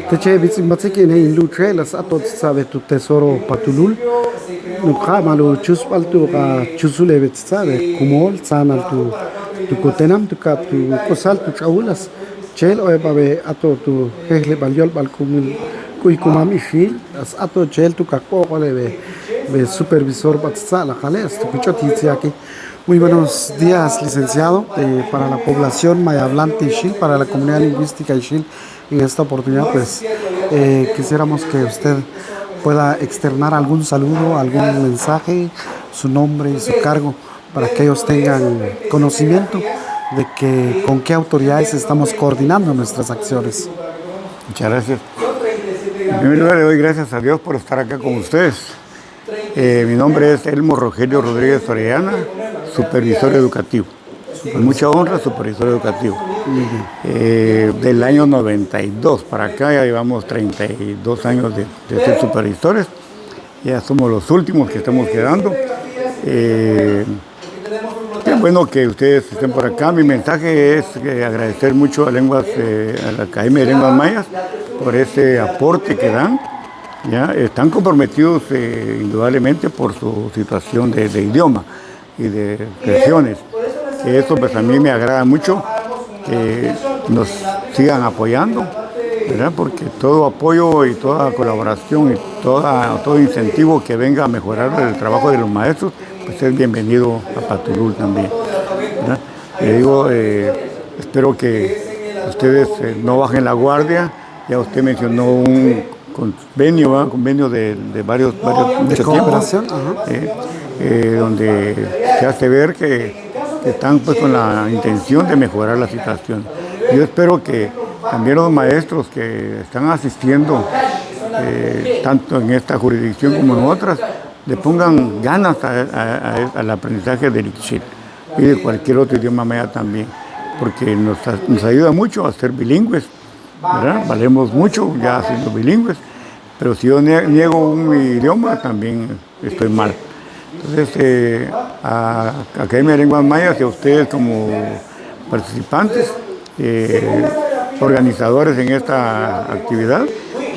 Teche bitzimatziki ne inluche las atot sabe tu tesoro patulul. Nukha malu chuspal tu ka chusule bitsabe kumol sanal tu kotenam tu ka tu kosal tu chaulas. Chel o babe ato tu hegle balyol balkumul kuy kumami fil as ato chel tu kako be supervisor batsa la jales tu kuchoti aquí. Muy buenos días, licenciado, para la población mayahablante Ixil, para la comunidad lingüística Ixil. En esta oportunidad, pues, quisiéramos que usted pueda externar algún saludo, algún mensaje, su nombre y su cargo, para que ellos tengan conocimiento de que con qué autoridades estamos coordinando nuestras acciones. Muchas gracias. En primer lugar, le doy gracias a Dios por estar acá con ustedes. Mi nombre es Elmo Rogelio Rodríguez Orellana, supervisor educativo. Con mucha honra, supervisor educativo. Del año 92 para acá ya llevamos 32 años de ser supervisores. Ya somos los últimos que estamos quedando. Qué bueno que ustedes estén por acá. Mi mensaje es agradecer mucho a la Academia de Lenguas Mayas por ese aporte que dan. Ya están comprometidos indudablemente por su situación de idioma y de regiones. Eso pues a mí me agrada mucho que nos sigan apoyando, ¿verdad? Porque todo apoyo y toda colaboración y todo incentivo que venga a mejorar el trabajo de los maestros, pues es bienvenido a Patulul también, ¿verdad? Le digo, espero que ustedes no bajen la guardia. Ya usted mencionó un convenio de varios De cooperación, donde se hace ver que están pues con la intención de mejorar la situación. Yo espero que también los maestros que están asistiendo tanto en esta jurisdicción como en otras le pongan ganas al aprendizaje del Ixil y de cualquier otro idioma maya también, porque nos ayuda mucho a ser bilingües, ¿verdad? Valemos mucho ya siendo bilingües, pero si yo niego un idioma también estoy mal. Entonces, a Academia de Lenguas Mayas y a ustedes como participantes, organizadores en esta actividad,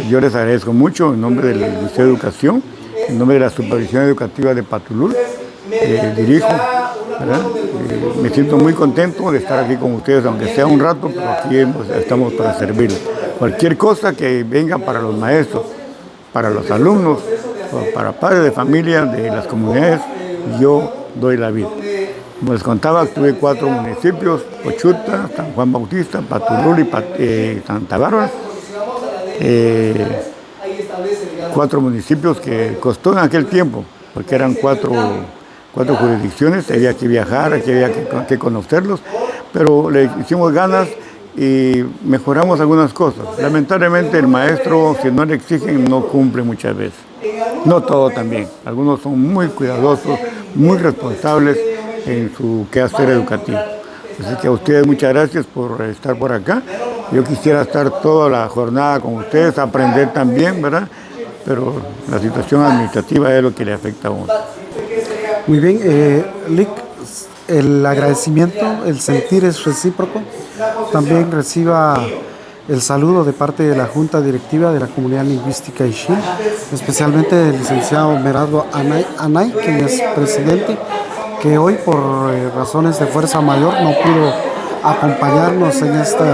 yo les agradezco mucho en nombre del Ministerio de Educación, en nombre de la Supervisión Educativa de Patulul, dirijo, ¿verdad? Me siento muy contento de estar aquí con ustedes, aunque sea un rato, pero aquí estamos para servirles. Cualquier cosa que venga para los maestros, para los alumnos, o para padres de familia de las comunidades, yo doy la vida. Como les contaba, tuve 4 municipios: Pochuta, San Juan Bautista, Patulul y Santa Bárbara. 4 municipios que costó en aquel tiempo, porque eran 4 jurisdicciones, había que viajar, había que conocerlos, pero le hicimos ganas y mejoramos algunas cosas. Lamentablemente el maestro, si no le exigen, no cumple muchas veces. No todo también. Algunos son muy cuidadosos, muy responsables en su quehacer educativo. Así que a ustedes muchas gracias por estar por acá. Yo quisiera estar toda la jornada con ustedes, aprender también, ¿verdad? Pero la situación administrativa es lo que le afecta a uno. Muy bien, Lic, el agradecimiento, el sentir es recíproco. También reciba el saludo de parte de la Junta Directiva de la Comunidad Lingüística Ixil, especialmente del licenciado Merado Anay, quien es presidente, que hoy por razones de fuerza mayor no pudo acompañarnos en este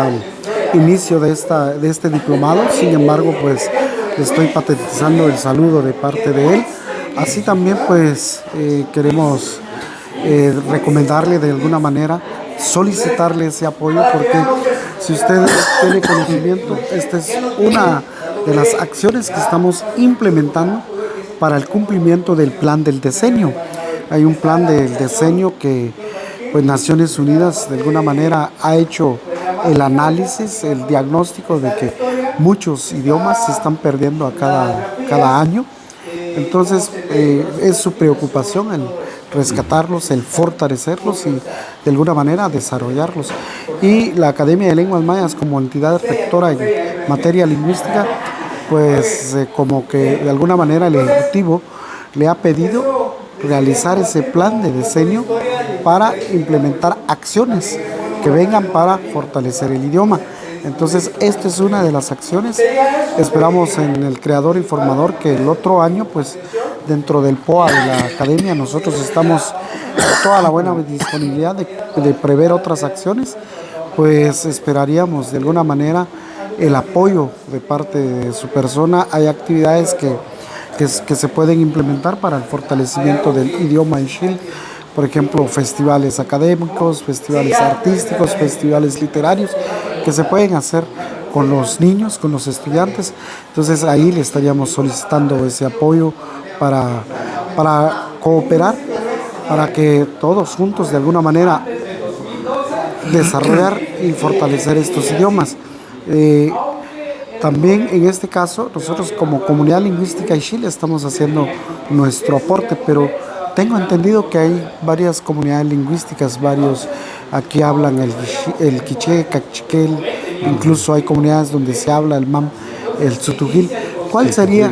inicio de este diplomado. Sin embargo, pues estoy patentizando el saludo de parte de él. Así también pues queremos recomendarle de alguna manera, solicitarle ese apoyo, porque si usted tiene conocimiento, esta es una de las acciones que estamos implementando para el cumplimiento del plan del decenio. Hay un plan del decenio que pues Naciones Unidas de alguna manera ha hecho el análisis, el diagnóstico de que muchos idiomas se están perdiendo a cada año. Entonces es su preocupación el rescatarlos, el fortalecerlos y de alguna manera desarrollarlos. Y la Academia de Lenguas Mayas, como entidad rectora en materia lingüística, pues como que de alguna manera el Ejecutivo le ha pedido realizar ese plan de decenio para implementar acciones que vengan para fortalecer el idioma. Entonces, esta es una de las acciones. Esperamos en el creador y formador que el otro año, pues, dentro del POA de la academia, nosotros estamos con toda la buena disponibilidad de prever otras acciones, pues esperaríamos de alguna manera el apoyo de parte de su persona. Hay actividades que se pueden implementar para el fortalecimiento del idioma en Chile. Por ejemplo, festivales académicos, festivales artísticos, festivales literarios, que se pueden hacer con los niños, con los estudiantes. Entonces ahí le estaríamos solicitando ese apoyo para cooperar, para que todos juntos de alguna manera desarrollar y fortalecer estos idiomas. También en este caso, nosotros como Comunidad Lingüística de Chile estamos haciendo nuestro aporte, pero tengo entendido que hay varias comunidades lingüísticas, aquí hablan el quiché, cachiquel, incluso hay comunidades donde se habla el mam, el sutujil. ¿Cuál sería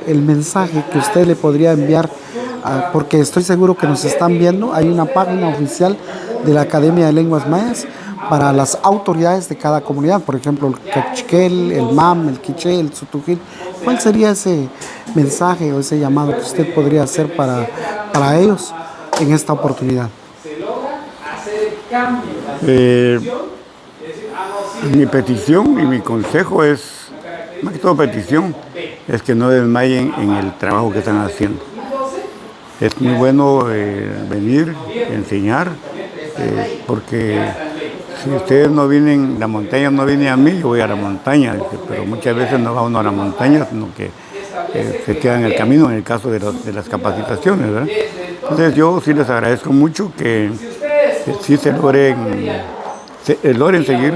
el mensaje que usted le podría enviar? Porque estoy seguro que nos están viendo, hay una página oficial de la Academia de Lenguas Mayas para las autoridades de cada comunidad, por ejemplo, el cachiquel, el mam, el quiché, el sutujil. ¿Cuál sería ese mensaje o ese llamado que usted podría hacer para ellos en esta oportunidad? Mi petición y mi consejo es, más que todo petición, es que no desmayen en el trabajo que están haciendo. Es muy bueno venir, enseñar, porque si ustedes no vienen, la montaña no viene a mí, yo voy a la montaña, pero muchas veces no va uno a la montaña, sino que se queda en el camino en el caso de las capacitaciones, ¿verdad? Entonces yo sí les agradezco mucho que sí se logren seguir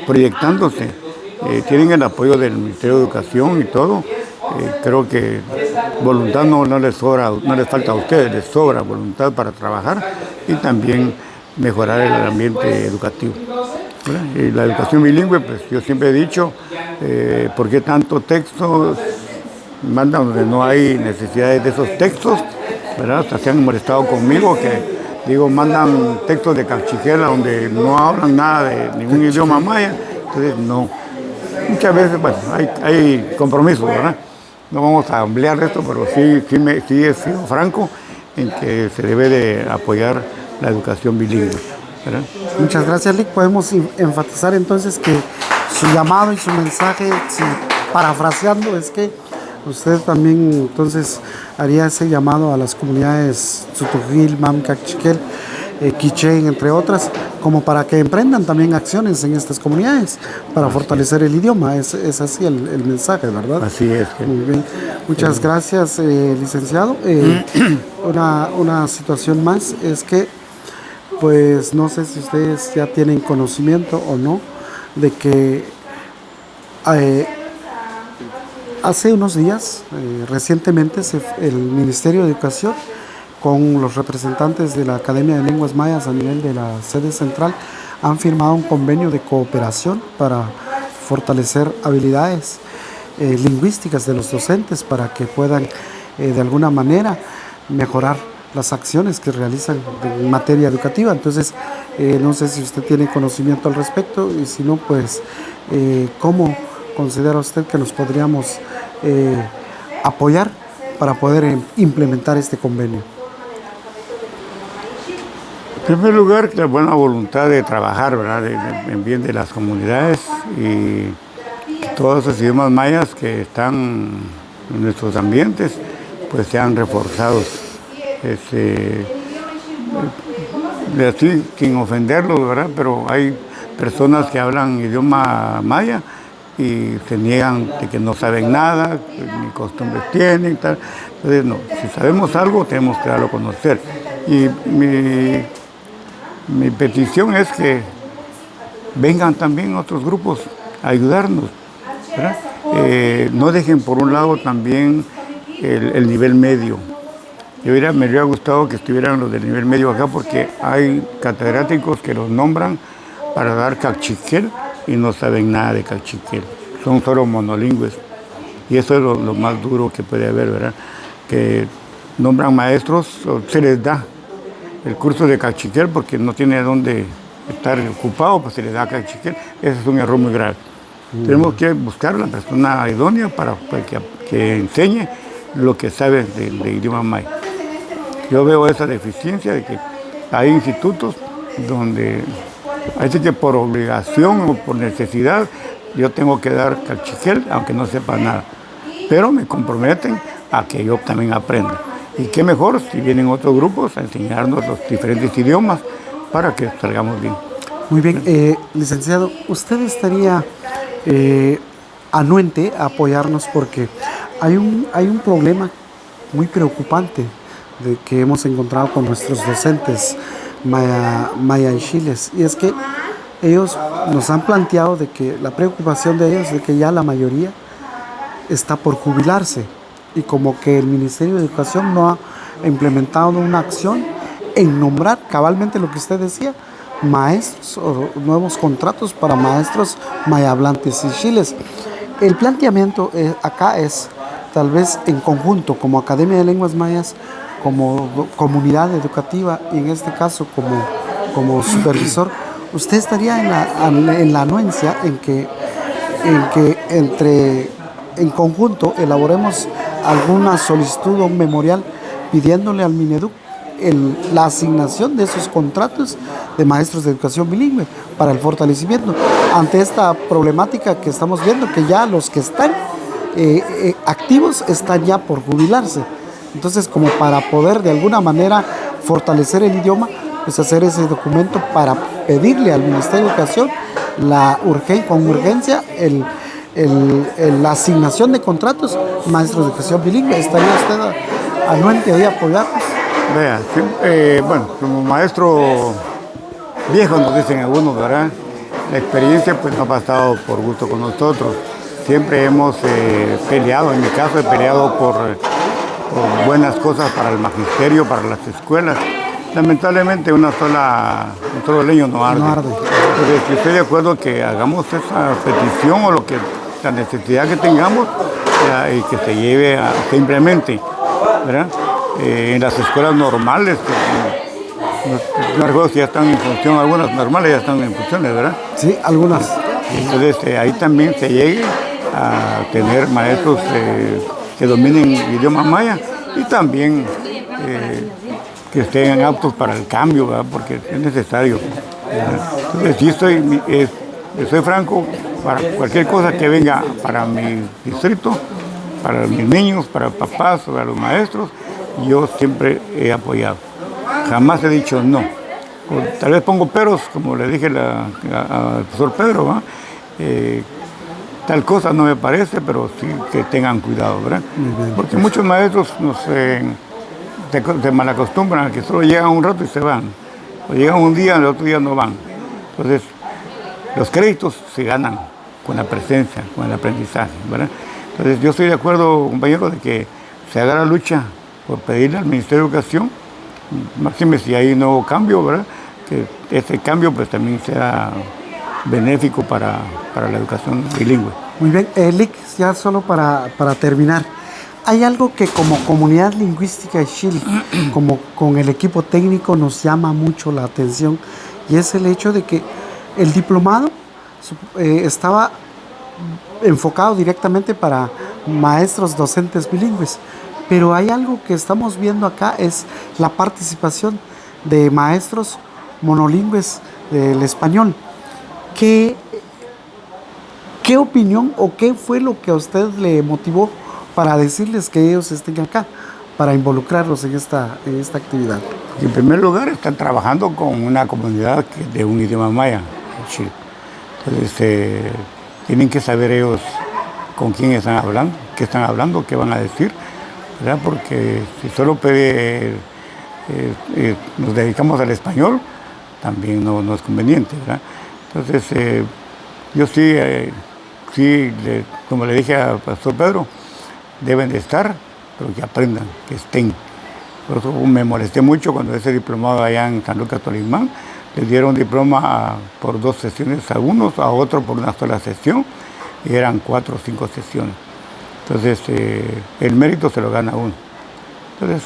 proyectándose. Tienen el apoyo del Ministerio de Educación y todo. Creo que voluntad no les falta a ustedes, les sobra voluntad para trabajar y también mejorar el ambiente educativo. Y la educación bilingüe, pues yo siempre he dicho, ¿por qué tanto texto? Mandan donde no hay necesidades de esos textos, ¿verdad? Hasta se han molestado conmigo que digo, mandan textos de cachiquela donde no hablan nada de ningún idioma maya, entonces no. Muchas veces, bueno, hay compromisos, ¿verdad? No vamos a ampliar esto, pero sí he sido franco en que se debe de apoyar la educación bilingüe, ¿verdad? Muchas gracias, Lic. Podemos enfatizar entonces que su llamado y su mensaje, parafraseando, es que usted también entonces haría ese llamado a las comunidades Sutujil, Mam, Cachiquel, Quiché, entre otras, como para que emprendan también acciones en estas comunidades para fortalecer el idioma. Es así el mensaje, ¿verdad? Así es. Muy bien. Muchas gracias, licenciado. Una situación más es que, pues no sé si ustedes ya tienen conocimiento o no, de que hace unos días, recientemente, el Ministerio de Educación, con los representantes de la Academia de Lenguas Mayas a nivel de la sede central, han firmado un convenio de cooperación para fortalecer habilidades lingüísticas de los docentes para que puedan de alguna manera mejorar las acciones que realizan en materia educativa. Entonces, no sé si usted tiene conocimiento al respecto y si no, pues, ¿cómo considera usted que nos podríamos apoyar para poder implementar este convenio? En primer lugar, la buena voluntad de trabajar, ¿verdad? En bien de las comunidades y todos los idiomas mayas que están en nuestros ambientes, pues sean reforzados. Así, sin ofenderlos, ¿verdad? Pero hay personas que hablan idioma maya y se niegan de que no saben nada, ni costumbres tienen, tal. Entonces, no, si sabemos algo, tenemos que darlo a conocer. Y mi petición es que vengan también otros grupos a ayudarnos, ¿verdad? No dejen por un lado también el nivel medio. Me hubiera gustado que estuvieran los del nivel medio acá porque hay catedráticos que los nombran para dar cachiquel y no saben nada de cachiquel. Son solo monolingües. Y eso es lo más duro que puede haber, ¿verdad? Que nombran maestros, o se les da el curso de cachiquel porque no tiene dónde estar ocupado, pues se le da cachiquel. Ese es un error muy grave. Tenemos que buscar la persona idónea para que enseñe lo que sabe de idioma maya. Yo veo esa deficiencia de que hay institutos donde, así que por obligación o por necesidad, yo tengo que dar cachiquel, aunque no sepa nada. Pero me comprometen a que yo también aprenda. Y qué mejor si vienen otros grupos a enseñarnos los diferentes idiomas para que salgamos bien. Muy bien, licenciado, ¿usted estaría anuente a apoyarnos? Porque hay un problema muy preocupante de que hemos encontrado con nuestros docentes maya y chiles, y es que ellos nos han planteado de que la preocupación de ellos es de que ya la mayoría está por jubilarse, y como que el Ministerio de Educación no ha implementado una acción en nombrar cabalmente lo que usted decía, maestros o nuevos contratos para maestros mayablantes y chiles. El planteamiento acá es, tal vez en conjunto, como Academia de Lenguas Mayas, como comunidad educativa y en este caso como supervisor, usted estaría en la anuencia en que en conjunto elaboremos alguna solicitud o un memorial pidiéndole al Mineduc la asignación de esos contratos de maestros de educación bilingüe para el fortalecimiento ante esta problemática que estamos viendo, que ya los que están activos están ya por jubilarse. Entonces, como para poder de alguna manera fortalecer el idioma, pues hacer ese documento para pedirle al Ministerio de Educación con urgencia la asignación de contratos maestros de educación bilingüe. ¿Estaría usted anuente de apoyarnos? Vea, bueno, como maestro viejo nos dicen algunos, ¿verdad? La experiencia pues no ha pasado por gusto con nosotros. Siempre hemos peleado, en mi caso he peleado por buenas cosas para el magisterio, para las escuelas. Lamentablemente un solo leño no arde. Entonces, si estoy de acuerdo que hagamos esa petición o la necesidad que tengamos y que se lleve se implemente, ¿verdad? En las escuelas normales, no recuerdo si ya están en función, algunas normales ya están en funciones, ¿verdad? Sí, algunas. Entonces ahí también se llegue a tener maestros que dominen el idioma maya y también que estén aptos para el cambio, ¿verdad? Porque es necesario. Entonces sí soy franco, para cualquier cosa que venga para mi distrito, para mis niños, para papás, para los maestros, yo siempre he apoyado. Jamás he dicho no. Tal vez pongo peros, como le dije al profesor Pedro, ¿verdad? Tal cosa no me parece, pero sí que tengan cuidado, ¿verdad? Porque muchos maestros se malacostumbran a que solo llegan un rato y se van. O llegan un día, el otro día no van. Entonces, los créditos se ganan con la presencia, con el aprendizaje, ¿verdad? Entonces, yo estoy de acuerdo, compañero, de que se haga la lucha por pedirle al Ministerio de Educación, máxime si hay un nuevo cambio, ¿verdad? Que ese cambio pues también sea benéfico para la educación bilingüe. Muy bien, Lic, ya solo para terminar, hay algo que como comunidad lingüística de Chile, como con el equipo técnico nos llama mucho la atención, y es el hecho de que el diplomado estaba enfocado directamente para maestros docentes bilingües, pero hay algo que estamos viendo acá, es la participación de maestros monolingües del español. ¿Qué opinión o qué fue lo que a usted le motivó para decirles que ellos estén acá, para involucrarlos en esta actividad? En primer lugar, están trabajando con una comunidad de un idioma maya en Chile. Entonces, tienen que saber ellos con quién están hablando, qué van a decir, ¿verdad? Porque si solo nos dedicamos al español, también no es conveniente, ¿verdad? Entonces, yo sí, como le dije al pastor Pedro, deben de estar, pero que aprendan, que estén. Por eso me molesté mucho cuando ese diplomado allá en San Lucas Tolimán, les dieron diploma por 2 sesiones a unos, a otros por una sola sesión, y eran 4 o 5 sesiones. Entonces, el mérito se lo gana uno. Entonces,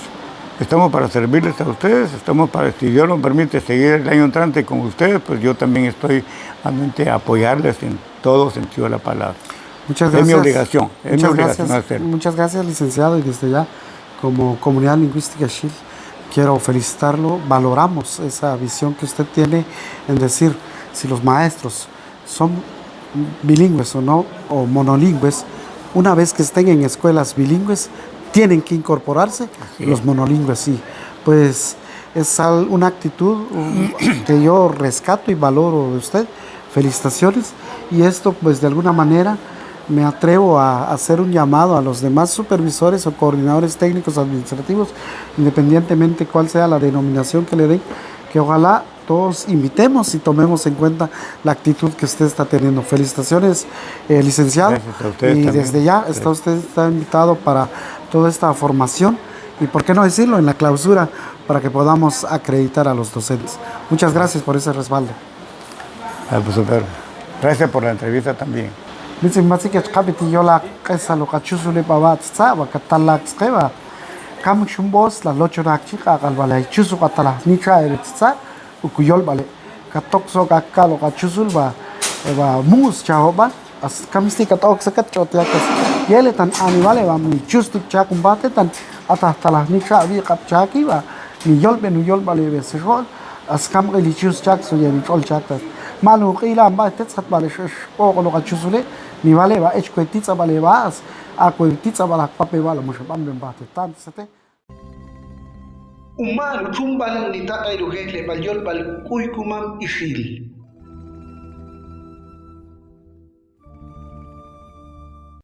Estamos para servirles a ustedes, estamos para, si Dios nos permite, seguir el año entrante con ustedes, pues yo también estoy a apoyarles en todo sentido de la palabra. Muchas gracias. Es mi obligación, es mi obligación hacerlo. Muchas gracias, licenciado, y desde ya, como Comunidad Lingüística Xil, quiero felicitarlo. Valoramos esa visión que usted tiene en decir, si los maestros son bilingües o no, o monolingües, una vez que estén en escuelas bilingües, tienen que incorporarse los monolingües, sí. Pues es una actitud que yo rescato y valoro de usted. Felicitaciones. Y esto, pues de alguna manera, me atrevo a hacer un llamado a los demás supervisores o coordinadores técnicos administrativos, independientemente cuál sea la denominación que le den, que ojalá todos invitemos y tomemos en cuenta la actitud que usted está teniendo. Felicitaciones, licenciado. Gracias a ustedes y también. desde ya usted está invitado para toda esta formación y, por qué no decirlo, en la clausura, para que podamos acreditar a los docentes. Muchas gracias por ese respaldo. Pues super. Gracias por la entrevista también. Dicen más que capiti yo la casa lo cachuzule para tsaba catala skeba kam chumbos la locho na chica calvale chusu catala ni trae tsa ukuyol vale katokso kakalo kachuzul ba mus chahoba as kamisti katok sakat chotiakas yele tan animale ba mi chustik cha kumbate tan atah ni tra vi kap chaki ba ni yol vale be sejol as kam li chus chak so yeli chol chakas malu qila ba tetsat vale o lo kachuzule ni vale va ech cuetitza vale vas a cuetitza vale pape vale mucho pam ben bate tan sete Umar chumbalan ni ta ay ruhek le balyol bal kuy kumam ishil